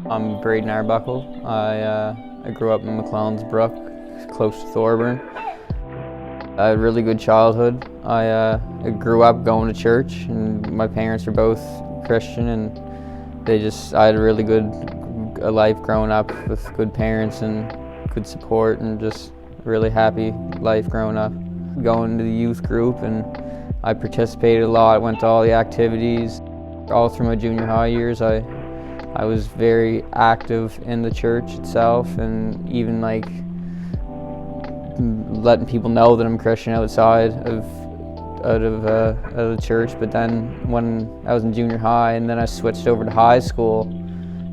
I'm Braydon I grew up in McClellan's Brook, close to Thorburn. I had a really good childhood. I grew up going to church, and my parents were both Christian, and I had a really good life growing up with good parents and good support, and just a really happy life growing up. Going to the youth group, and I participated a lot, went to all the activities. All through my junior high years, I was very active in the church itself, and even like letting people know that I'm Christian outside of the church. But then when I was in junior high, and then I switched over to high school,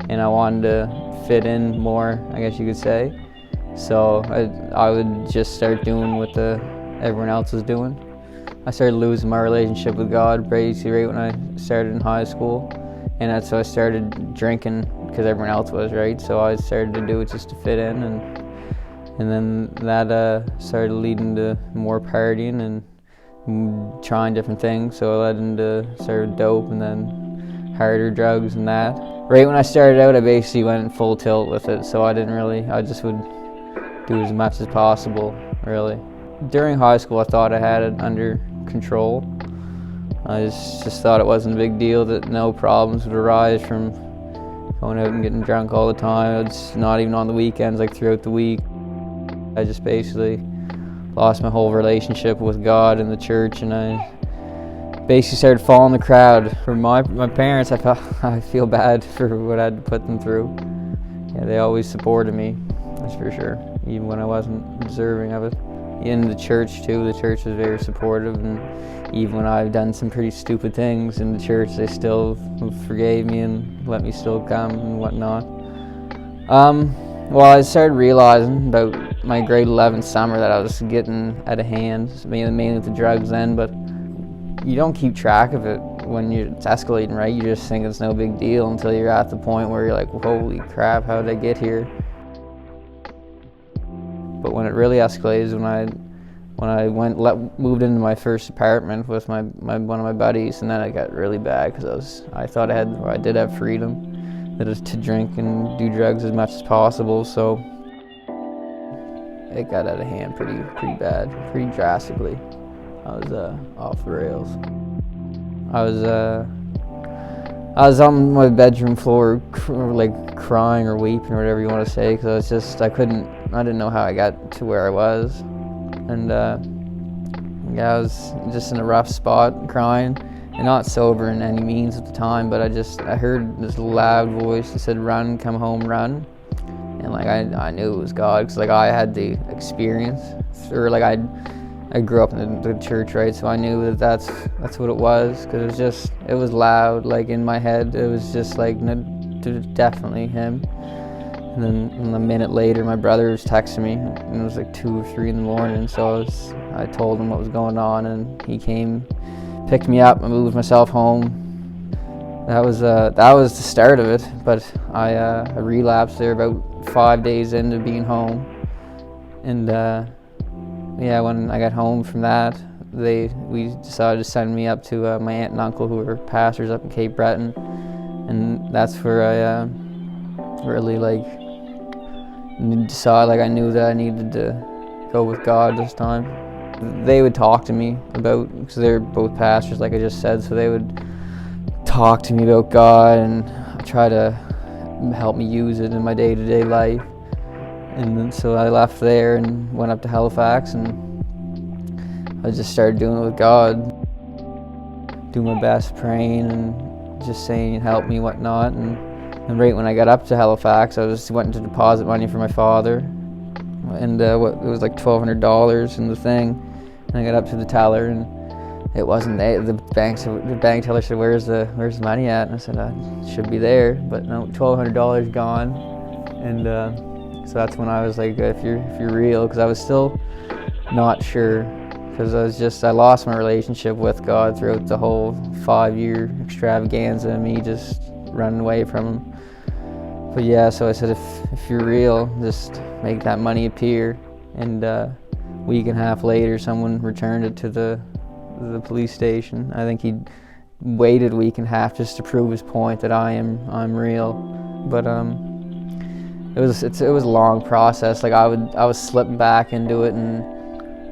and I wanted to fit in more, I guess you could say. So I would just start doing what everyone else was doing. I started losing my relationship with God basically right when I started in high school, and that's so I started drinking because everyone else was, right? So I started to do it just to fit in, and then that started leading to more partying and trying different things. So I led into started dope and then harder drugs and that. Right when I started out, I basically went full tilt with it. So I just would do as much as possible, really. During high school, I thought I had it under control. I just thought it wasn't a big deal, that no problems would arise from going out and getting drunk all the time. It's not even on the weekends, like throughout the week. I just basically lost my whole relationship with God and the church, and I basically started following the crowd. For my parents, I feel bad for what I had to put them through. Yeah, they always supported me, that's for sure, even when I wasn't deserving of it. In the church too, the church was very supportive, and even when I've done some pretty stupid things in the church, they still forgave me and let me still come and whatnot. Well, I started realizing about my grade 11 summer that I was getting out of hand, mainly with the drugs then, but you don't keep track of it when it's escalating, right? You just think it's no big deal until you're at the point where you're like, holy crap, how did I get here? But when it really escalated is when I moved into my first apartment with one of my buddies, and then it got really bad because I thought I did have freedom, that is to drink and do drugs as much as possible. So it got out of hand pretty bad, pretty drastically. I was off the rails. I was on my bedroom floor, like crying or weeping or whatever you want to say, because I didn't know how I got to where I was, and yeah, I was just in a rough spot, crying, and not sober in any means at the time, but I heard this loud voice that said, "Run, come home, run," and like I knew it was God, because like I had the experience, or like I grew up in the church, right? So I knew that's what it was, because it was loud, like in my head. It was just like definitely him. And then a minute later, my brother was texting me, and it was like 2 or 3 in the morning. So I told him what was going on, and he came, picked me up, I moved myself home. That was the start of it. But I relapsed there about 5 days into being home, and yeah, when I got home from that, we decided to send me up to my aunt and uncle, who were pastors up in Cape Breton, and that's where I really decided I knew that I needed to go with God this time. They would talk to me because they're both pastors, like I just said, so they would talk to me about God and try to help me use it in my day-to-day life. And then, so I left there and went up to Halifax, and I just started doing it with God, doing my best, praying and just saying, "Help me," whatnot. And right when I got up to Halifax, I went to deposit money for my father, and it was like $1,200 in the thing. And I got up to the teller, and it wasn't there. The bank teller said, "Where's the money at?" And I said, "It should be there," but no, $1,200 gone. And so that's when I was like, if you're real, because I was still not sure, because I lost my relationship with God throughout the whole 5-year extravaganza of me just running away from him. But yeah, so I said, if you're real, just make that money appear. And a week and a half later, someone returned it to the police station. I think he'd waited a week and a half just to prove his point that I'm real. But it was a long process. Like I was slipping back into it, and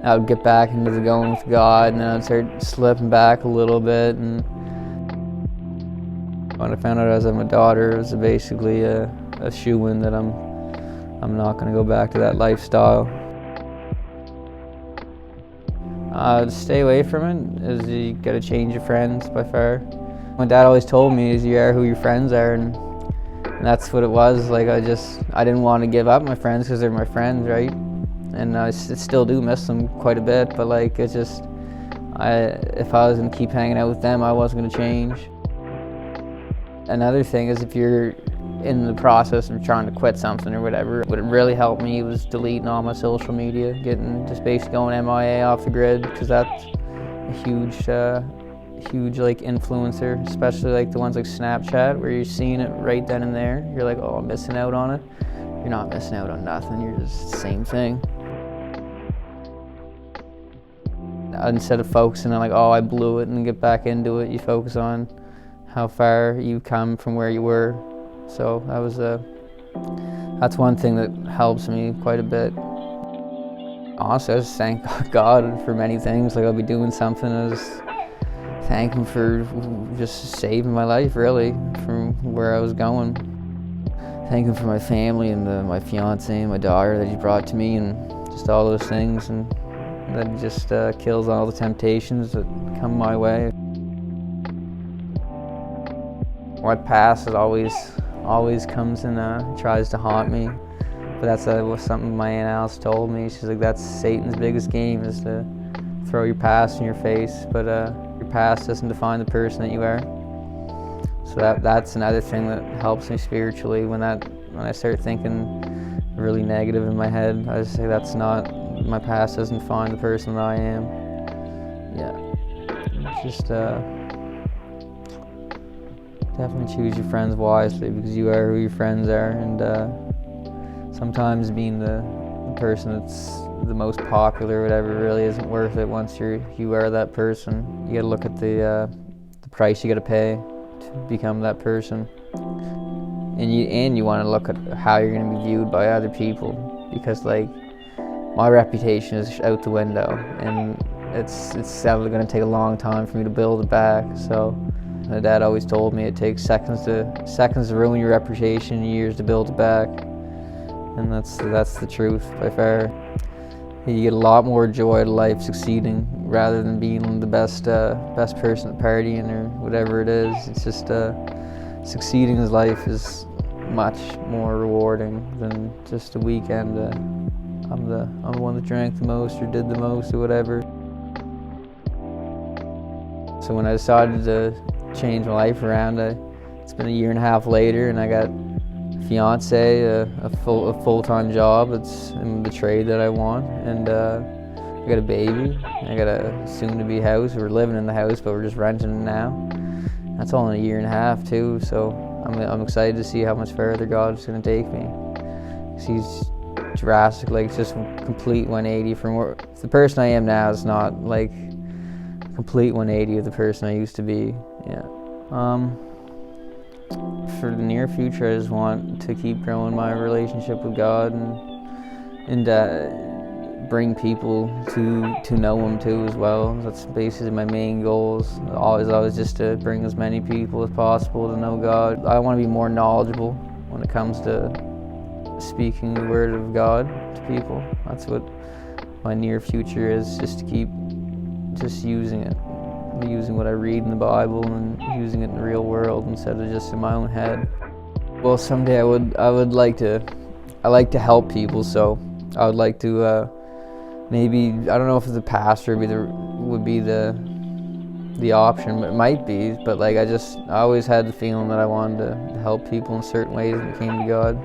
I would get back into the going with God, and then I'd start slipping back a little bit. And when I found out I was having a daughter, it was basically a shoo-in that I'm not going to go back to that lifestyle. To stay away from it is you got to change your friends by far. My dad always told me is you are who your friends are, and that's what it was. Like I didn't want to give up my friends because they're my friends, right? And I still do miss them quite a bit, but like it's just, if I was going to keep hanging out with them, I wasn't going to change. Another thing is if you're in the process of trying to quit something or whatever, what really helped me was deleting all my social media, just basically going MIA off the grid, because that's a huge like influencer, especially like the ones like Snapchat, where you're seeing it right then and there. You're like, oh, I'm missing out on it. You're not missing out on nothing. You're just the same thing. Instead of focusing on like, oh, I blew it and get back into it, you focus on how far you've come from where you were. So that's one thing that helps me quite a bit. Honestly, I just thank God for many things. Like I'll be doing something, I just thank Him for just saving my life, really, from where I was going. Thank Him for my family and my fiance and my daughter that He brought to me, and just all those things, and that just kills all the temptations that come my way. My past is always comes and tries to haunt me, but that's was something my Aunt Alice told me. She's like, that's Satan's biggest game, is to throw your past in your face, but your past doesn't define the person that you are. So that's another thing that helps me spiritually. When I start thinking really negative in my head, I just say that's not, my past doesn't define the person that I am. Yeah, just definitely choose your friends wisely, because you are who your friends are, and sometimes being the person that's the most popular or whatever really isn't worth it once you are that person. You gotta look at the price you gotta pay to become that person, and you want to look at how you're gonna be viewed by other people, because like my reputation is out the window, and it's sadly gonna take a long time for me to build it back. So my dad always told me it takes seconds to ruin your reputation, years to build it back, and that's the truth by far. You get a lot more joy out of life succeeding rather than being the best person at partying or whatever it is. It's just succeeding in life is much more rewarding than just a weekend. I'm the one that drank the most or did the most or whatever. So when I decided to change my life around, it's been a year and a half later, and I got a fiance, a full-time job. It's in the trade that I want, and I got a baby. I got a soon-to-be house. We're living in the house, but we're just renting it now. That's all in a year and a half too. So I'm excited to see how much further God's going to take me. He's drastic, like it's just complete 180 from where the person I am now is not like complete 180 of the person I used to be. Yeah. For the near future, I just want to keep growing my relationship with God and bring people to know Him too as well. That's basically my main goals. Always just to bring as many people as possible to know God. I want to be more knowledgeable when it comes to speaking the word of God to people. That's what my near future is, just to keep just using it. Using what I read in the Bible and using it in the real world instead of just in my own head. Well, someday I would like to help people, so I would like to maybe, I don't know if the pastor would be the option, but it might be, but like I always had the feeling that I wanted to help people in certain ways when it came to God.